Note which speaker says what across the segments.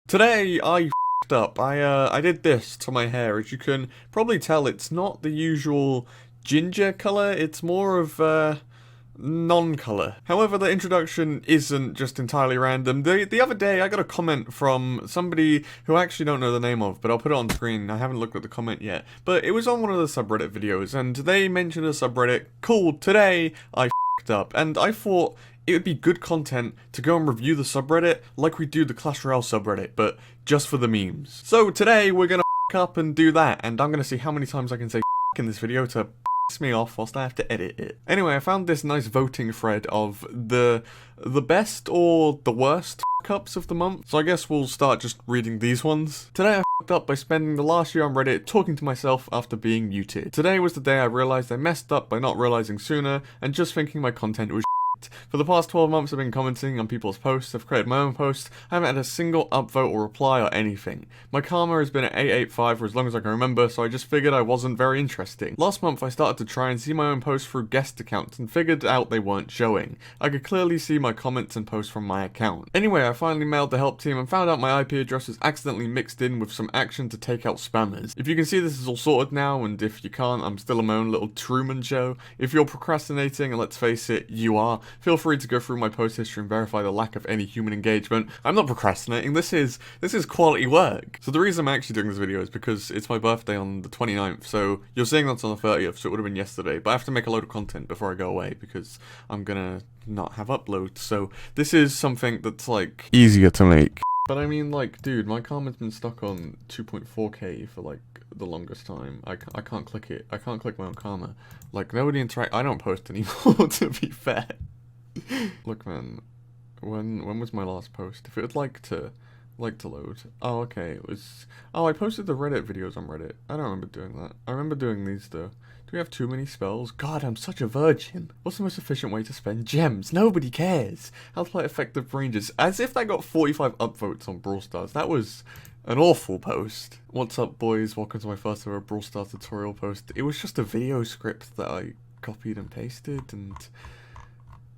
Speaker 1: Today I f***ed up. I did this to my hair. As you can probably tell, it's not the usual ginger colour, it's more of non-colour. However, the introduction isn't just entirely random. The other day I got a comment from somebody who I actually don't know the name of, but I'll put it on screen. I haven't looked at the comment yet. But it was on one of the subreddit videos, and they mentioned a subreddit called Today I f***ed up. And I thought it would be good content to go and review the subreddit like we do the Clash Royale subreddit, but just for the memes. So today we're gonna f*** up and do that, and I'm gonna see how many times I can say f*** in this video to piss me off whilst I have to edit it. Anyway, I found this nice voting thread of the best or the worst f***ups of the month, so I guess we'll start just reading these ones. Today I f***ed up by spending the last year on Reddit talking to myself after being muted. Today was the day I realised I messed up by not realising sooner and just thinking my content was For the past 12 months I've been commenting on people's posts, I've created my own posts, I haven't had a single upvote or reply or anything. My karma has been at 885 for as long as I can remember, so I just figured I wasn't very interesting. Last month I started to try and see my own posts through guest accounts and figured out they weren't showing. I could clearly see my comments and posts from my account. Anyway, I finally mailed the help team and found out my IP address was accidentally mixed in with some action to take out spammers. If you can see, this is all sorted now, and if you can't, I'm still in my own little Truman show. If you're procrastinating, and let's face it, you are, feel free to go through my post history and verify the lack of any human engagement. I'm not procrastinating, this is quality work. So the reason I'm actually doing this video is because it's my birthday on the 29th, so you're seeing that on the 30th, so it would have been yesterday, but I have to make a load of content before I go away because I'm gonna not have uploads, so this is something that's like easier to make. But I mean, like, dude, my karma's been stuck on 2.4k for like the longest time. I can't click it. I can't click my own karma. Like, nobody interact. I don't post anymore, to be fair. Look, man, when was my last post? If it would like to load. Oh, okay, it was. Oh, I posted the Reddit videos on Reddit. I don't remember doing that. I remember doing these though. Do we have too many spells? God, I'm such a virgin. What's the most efficient way to spend gems? Nobody cares. How to play effective ranges? As if that got 45 upvotes on Brawl Stars. That was an awful post. What's up, boys? Welcome to my first ever Brawl Stars tutorial post. It was just a video script that I copied and pasted, and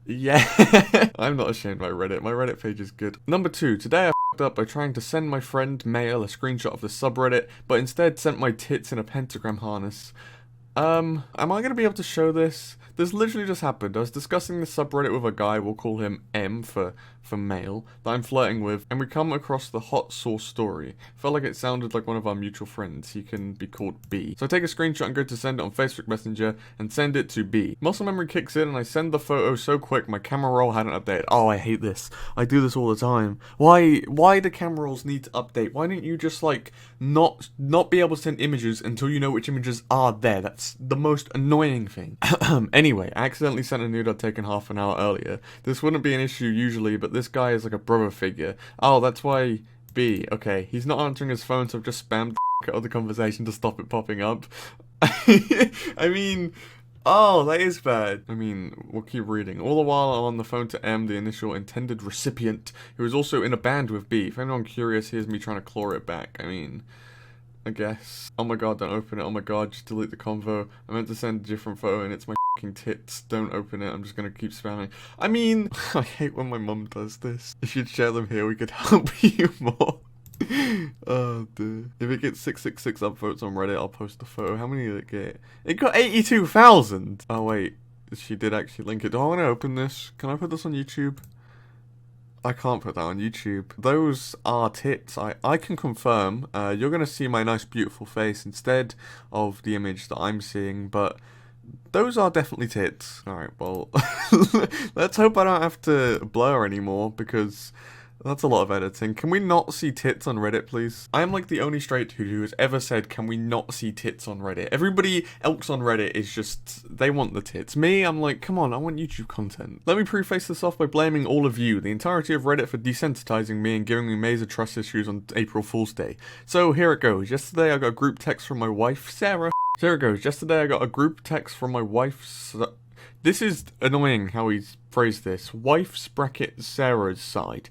Speaker 1: yeah. I'm not ashamed by Reddit. My Reddit page is good. Number 2. Today I f***ed up by trying to send my friend Mail a screenshot of the subreddit, but instead sent my tits in a pentagram harness. Am I going to be able to show this? This literally just happened. I was discussing the subreddit with a guy, we'll call him M for male, that I'm flirting with, and we come across the hot sauce story. Felt like it sounded like one of our mutual friends. He can be called B. So I take a screenshot and go to send it on Facebook Messenger and send it to B. Muscle memory kicks in and I send the photo so quick my camera roll hadn't updated. Oh, I hate this. I do this all the time. Why do camera rolls need to update? Why don't you just like not be able to send images until you know which images are there? That's the most annoying thing. Anyway, I accidentally sent a nude I'd taken half an hour earlier. This wouldn't be an issue usually, but this guy is like a brother figure. Oh, that's why B. Okay, he's not answering his phone, so I've just spammed the out of the conversation to stop it popping up. I mean, oh, that is bad. I mean, we'll keep reading. All the while I'm on the phone to M, the initial intended recipient, who is also in a band with B. If anyone curious, here's me trying to claw it back. I mean, I guess. Oh my god, don't open it. Oh my god, just delete the convo. I meant to send a different photo and it's my fucking tits. Don't open it. I'm just gonna keep spamming. I mean, I hate when my mum does this. If you'd share them here, we could help you more. Oh dear. If it gets 666 upvotes on Reddit, I'll post the photo. How many did it get? It got 82,000! Oh wait, she did actually link it. Do I want to open this? Can I put this on YouTube? I can't put that on YouTube. Those are tits. I can confirm. You're going to see my nice beautiful face instead of the image that I'm seeing, but those are definitely tits. Alright, well, let's hope I don't have to blur anymore, because that's a lot of editing. Can we not see tits on Reddit, please? I am like the only straight dude who has ever said, can we not see tits on Reddit? Everybody else on Reddit is just, they want the tits. Me, I'm like, come on, I want YouTube content. Let me preface this off by blaming all of you, the entirety of Reddit, for desensitizing me and giving me major trust issues on April Fool's Day. So here it goes. Yesterday I got a group text from my wife, Sarah. Here it goes. Yesterday I got a group text from my wife, this is annoying how he's phrase this? Wife's bracket Sarah's side.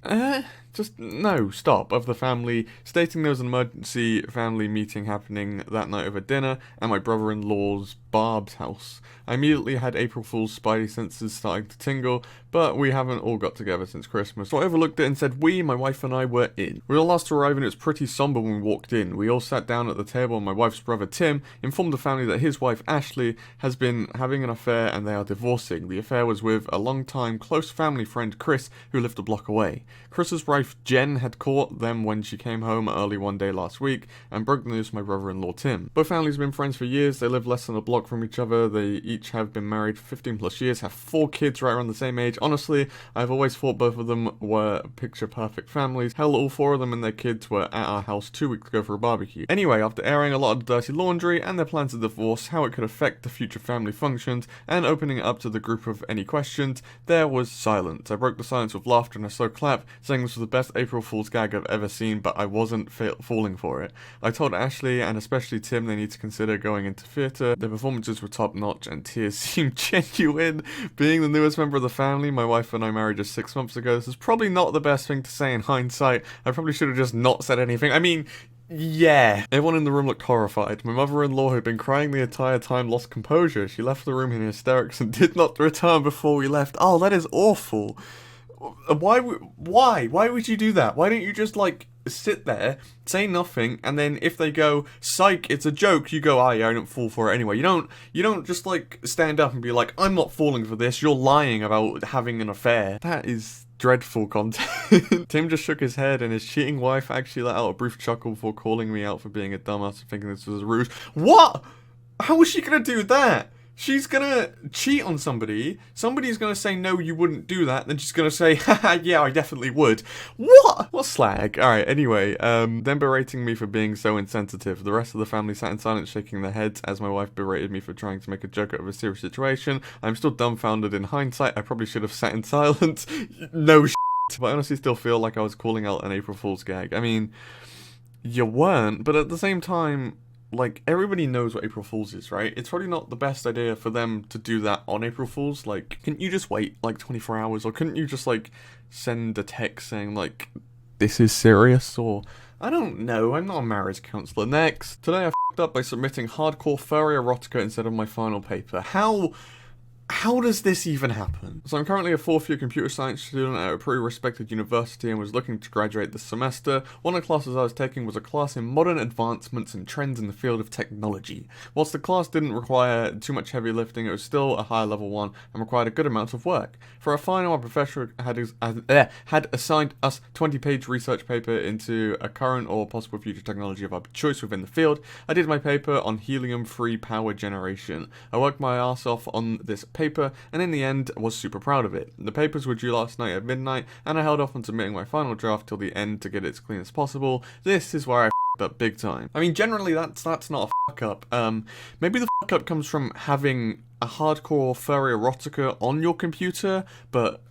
Speaker 1: Just no, stop, of the family, stating there was an emergency family meeting happening that night over dinner at my brother-in-law's Barb's house. I immediately had April Fool's spidey senses starting to tingle, but we haven't all got together since Christmas. So I overlooked it and said my wife and I were in. We all asked to arrive and it was pretty somber when we walked in. We all sat down at the table and my wife's brother Tim informed the family that his wife Ashley has been having an affair and they are divorcing. The affair was with a long-time close family friend Chris, who lived a block away. Chris's wife Jen had caught them when she came home early one day last week and broke the news to my brother-in-law Tim. Both families have been friends for years. They live less than a block from each other. They each have been married for 15 plus years, have 4 kids right around the same age. Honestly, I've always thought both of them were picture perfect families. Hell, all 4 of them and their kids were at our house 2 weeks ago for a barbecue. Anyway, after airing a lot of dirty laundry and their plans to divorce, how it could affect the future family functions, and opening it up to the group of any questions, there was silence. I broke the silence with laughter and a slow clap, saying this was the best April Fool's gag I've ever seen, but I wasn't falling for it. I told Ashley, and especially Tim, they need to consider going into theatre. Their performances were top notch and tears seemed genuine. Being the newest member of the family, my wife and I married just 6 months ago, this is probably not the best thing to say in hindsight. I probably should have just not said anything. I mean, yeah. Everyone in the room looked horrified. My mother-in-law, who had been crying the entire time, lost composure. She left the room in hysterics and did not return before we left. Oh, that is awful. Why would you do that? Why don't you just, like, sit there, say nothing, and then if they go, psych, it's a joke, you go, yeah, I don't fall for it anyway. You don't just, like, stand up and be like, I'm not falling for this, you're lying about having an affair. That is dreadful content. Tim just shook his head, and his cheating wife actually let out a brief chuckle before calling me out for being a dumbass and thinking this was a ruse. What? How is she gonna do that? She's gonna cheat on somebody, somebody's gonna say, no, you wouldn't do that, then she's gonna say, haha, yeah, I definitely would. What? What slag? Alright, anyway, then berating me for being so insensitive. The rest of the family sat in silence, shaking their heads, as my wife berated me for trying to make a joke out of a serious situation. I'm still dumbfounded in hindsight. I probably should have sat in silence. No shit. But I honestly still feel like I was calling out an April Fool's gag. I mean, you weren't, but at the same time, like, everybody knows what April Fool's is, right? It's probably not the best idea for them to do that on April Fool's. Like, couldn't you just wait, like, 24 hours? Or couldn't you just, like, send a text saying, like, this is serious? Or, I don't know, I'm not a marriage counsellor. Next. Today I f***ed up by submitting hardcore furry erotica instead of my final paper. How does this even happen? So I'm currently a 4th year computer science student at a pretty respected university and was looking to graduate this semester. One of the classes I was taking was a class in modern advancements and trends in the field of technology. Whilst the class didn't require too much heavy lifting, it was still a higher level one and required a good amount of work. For our final, our professor had assigned us 20-page research paper into a current or possible future technology of our choice within the field. I did my paper on helium-free power generation. I worked my ass off on this paper, and in the end was super proud of it. The papers were due last night at midnight, and I held off on submitting my final draft till the end to get it as clean as possible. This is where I f***ed up big time. I mean, generally that's not a fuck up. Maybe the fuck up comes from having a hardcore furry erotica on your computer, but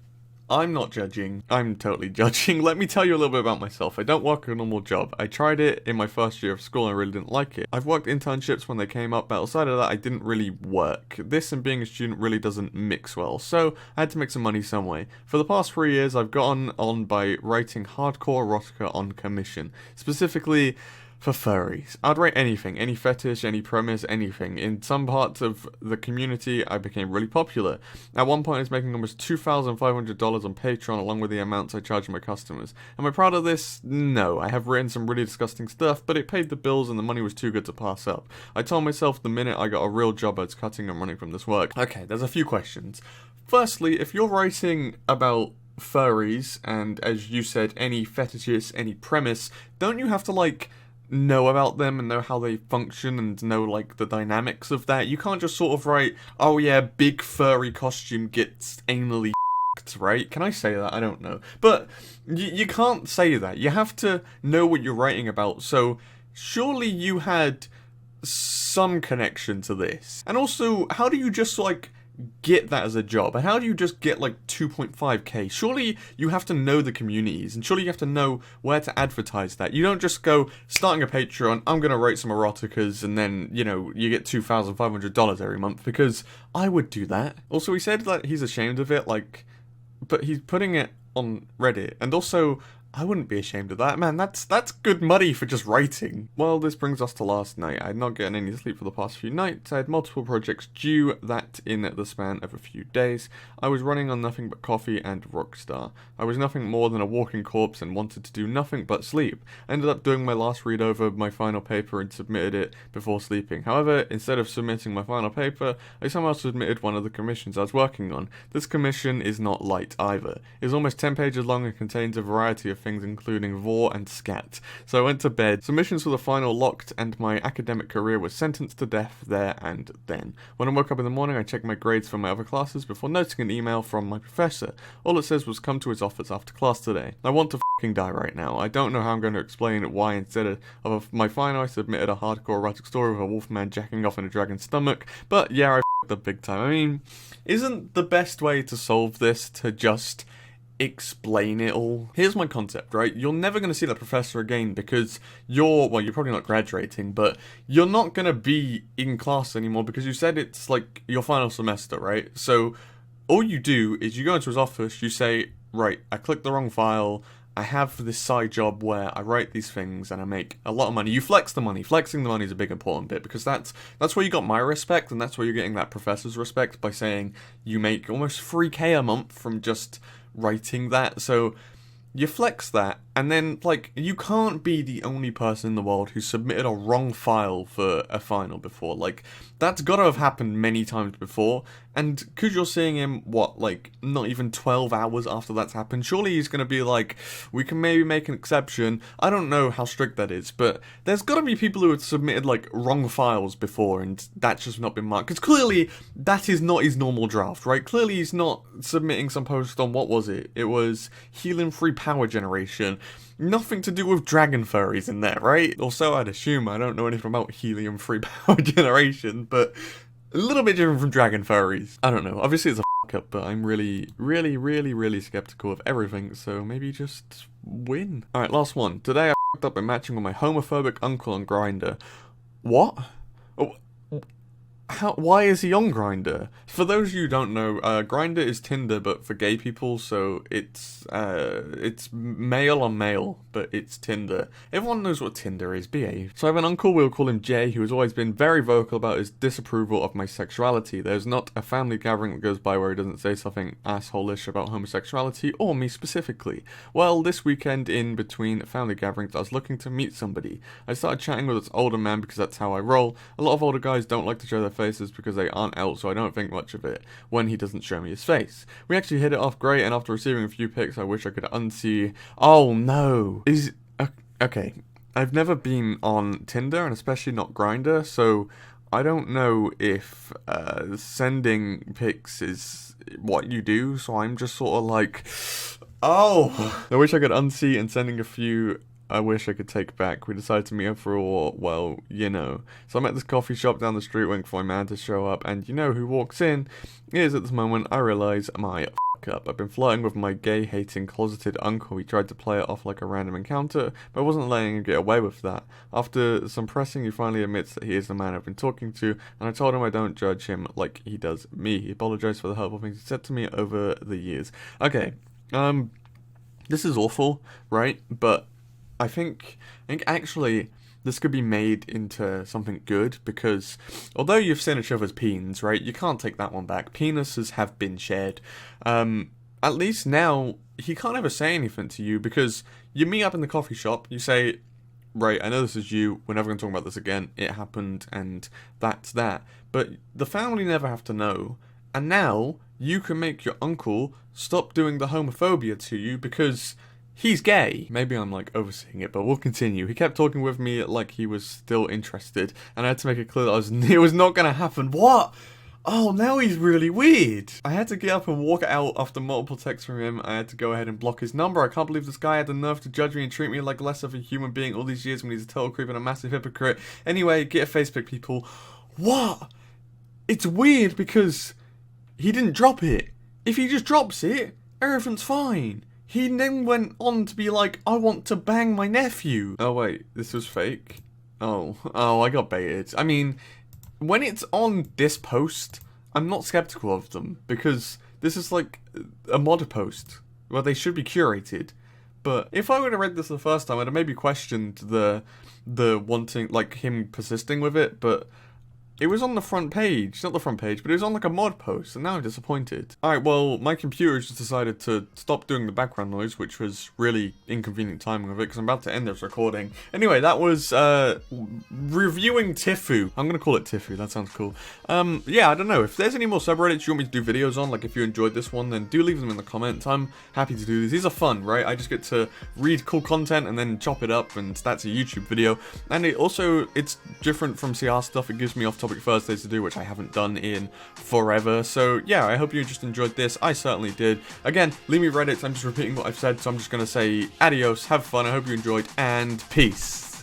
Speaker 1: I'm not judging. I'm totally judging. Let me tell you a little bit about myself. I don't work a normal job. I tried it in my first year of school and I really didn't like it. I've worked internships when they came up, but outside of that, I didn't really work. This and being a student really doesn't mix well, so I had to make some money some way. For the past 3 years, I've gotten on by writing hardcore erotica on commission. Specifically, for furries. I'd write anything, any fetish, any premise, anything. In some parts of the community, I became really popular. At one point, I was making almost $2,500 on Patreon, along with the amounts I charge my customers. Am I proud of this? No. I have written some really disgusting stuff, but it paid the bills and the money was too good to pass up. I told myself the minute I got a real job, I was cutting and running from this work. Okay, there's a few questions. Firstly, if you're writing about furries, and as you said, any fetishes, any premise, don't you have to, like, know about them and know how they function and know, like, the dynamics of that? You can't just sort of write, oh yeah, big furry costume gets anally f***ed, right? Can I say that? I don't know. But you can't say that. You have to know what you're writing about, so surely you had some connection to this. And also, how do you just, like, get that as a job? And how do you just get like 2.5k? Surely you have to know the communities, and surely you have to know where to advertise that. You don't just go, starting a Patreon, I'm gonna write some eroticas, and then, you know, you get $2,500 every month, because I would do that. Also, he said that he's ashamed of it, like, but he's putting it on Reddit, and also, I wouldn't be ashamed of that. Man, that's good money for just writing. Well, this brings us to last night. I had not gotten any sleep for the past few nights. I had multiple projects due, that in the span of a few days. I was running on nothing but coffee and Rockstar. I was nothing more than a walking corpse and wanted to do nothing but sleep. I ended up doing my last read over my final paper and submitted it before sleeping. However, instead of submitting my final paper, I somehow submitted one of the commissions I was working on. This commission is not light either. It is almost 10 pages long and contains a variety of things including vor and scat. So I went to bed, submissions for the final locked, and my academic career was sentenced to death there and then. When I woke up in the morning, I checked my grades for my other classes before noticing an email from my professor. All it says was come to his office after class today. I want to f***ing die right now. I don't know how I'm going to explain why instead of my final I submitted a hardcore erotic story with a wolfman jacking off in a dragon's stomach, but yeah, I f***ed up big time. I mean, isn't the best way to solve this to just explain it all? Here's my concept, right? You're never going to see that professor again because you're probably not graduating, but you're not going to be in class anymore because you said it's like your final semester, right? So all you do is you go into his office, you say, right, I clicked the wrong file, I have this side job where I write these things and I make a lot of money. You flex the money. Flexing the money is a big important bit because that's where you got my respect, and that's where you're getting that professor's respect by saying you make almost 3K a month from just writing that. So you flex that, and then, like, you can't be the only person in the world who submitted a wrong file for a final before. Like, that's gotta have happened many times before, and because you're seeing him, what, like, not even 12 hours after that's happened, surely he's gonna be like, we can maybe make an exception. I don't know how strict that is, but there's gotta be people who have submitted, like, wrong files before, and that's just not been marked, because clearly, that is not his normal draft, right? Clearly he's not submitting some post on, what was it? It was helium-free power generation. Nothing to do with dragon furries in there, right? Or so I'd assume. I don't know anything about helium-free power generation, but a little bit different from dragon furries. I don't know. Obviously it's a f***up, but I'm really skeptical of everything, so maybe just win. Alright, last one. Today I f***ed up by matching with my homophobic uncle on Grindr. What? Oh, why is he on Grindr? For those of you who don't know, Grindr is Tinder but for gay people, so it's male on male, but it's Tinder. Everyone knows what Tinder is, behave. So I have an uncle, we'll call him Jay, who has always been very vocal about his disapproval of my sexuality. There's not a family gathering that goes by where he doesn't say something asshole-ish about homosexuality, or me specifically. Well, this weekend in between family gatherings, I was looking to meet somebody. I started chatting with this older man because that's how I roll. A lot of older guys don't like to show their faces because they aren't out, so I don't think much of it when he doesn't show me his face. We actually hit it off great, and after receiving a few pics, I wish I could unsee. Oh no! Okay. I've never been on Tinder, and especially not Grindr, so I don't know if sending pics is what you do, so I'm just sort of like, oh! I wish I could unsee, and sending a few I wish I could take back. We decided to meet up for all, well, you know. So I'm at this coffee shop down the street waiting for my man to show up, and you know who walks in? It is at this moment I realise my up. I've been flirting with my gay-hating, closeted uncle. He tried to play it off like a random encounter, but I wasn't letting him get away with that. After some pressing, he finally admits that he is the man I've been talking to, and I told him I don't judge him like he does me. He apologised for the hurtful things he said to me over the years. Okay, this is awful, right? But I think actually this could be made into something good, because although you've seen each other's peens, right, you can't take that one back. Penises have been shared. At least now he can't ever say anything to you, because you meet up in the coffee shop, you say, right, I know this is you, we're never going to talk about this again, it happened, and that's that. But the family never have to know, and now you can make your uncle stop doing the homophobia to you because he's gay. Maybe I'm like overseeing it, but we'll continue. He kept talking with me like he was still interested, and I had to make it clear that it was not going to happen. What? Oh, now he's really weird. I had to get up and walk out after multiple texts from him. I had to go ahead and block his number. I can't believe this guy had the nerve to judge me and treat me like less of a human being all these years when he's a total creep and a massive hypocrite. Anyway, get a Facebook, people. What? It's weird because he didn't drop it. If he just drops it, everything's fine. He then went on to be like, I want to bang my nephew. Oh wait, this was fake? Oh, I got baited. I mean, when it's on this post, I'm not skeptical of them, because This is like a mod post. Well, they should be curated. But if I would have read this the first time, I'd have maybe questioned the wanting, like, him persisting with it, but it was on the front page. Not the front page, but it was on like a mod post, and now I'm disappointed. Alright, well, my computer just decided to stop doing the background noise, which was really inconvenient timing of it, because I'm about to end this recording. Anyway, that was, reviewing TIFU. I'm gonna call it TIFU, that sounds cool. Yeah, I don't know, if there's any more subreddits you want me to do videos on, like if you enjoyed this one, then do leave them in the comments. I'm happy to do these. These are fun, right? I just get to read cool content and then chop it up, and that's a YouTube video. And it's different from CR stuff. It gives me off-topic Thursdays to do, which I haven't done in forever. So yeah, I hope you just enjoyed this. I certainly did. Again, leave me Reddit. I'm just repeating what I've said, so I'm just gonna say adios, have fun, I hope you enjoyed, and peace.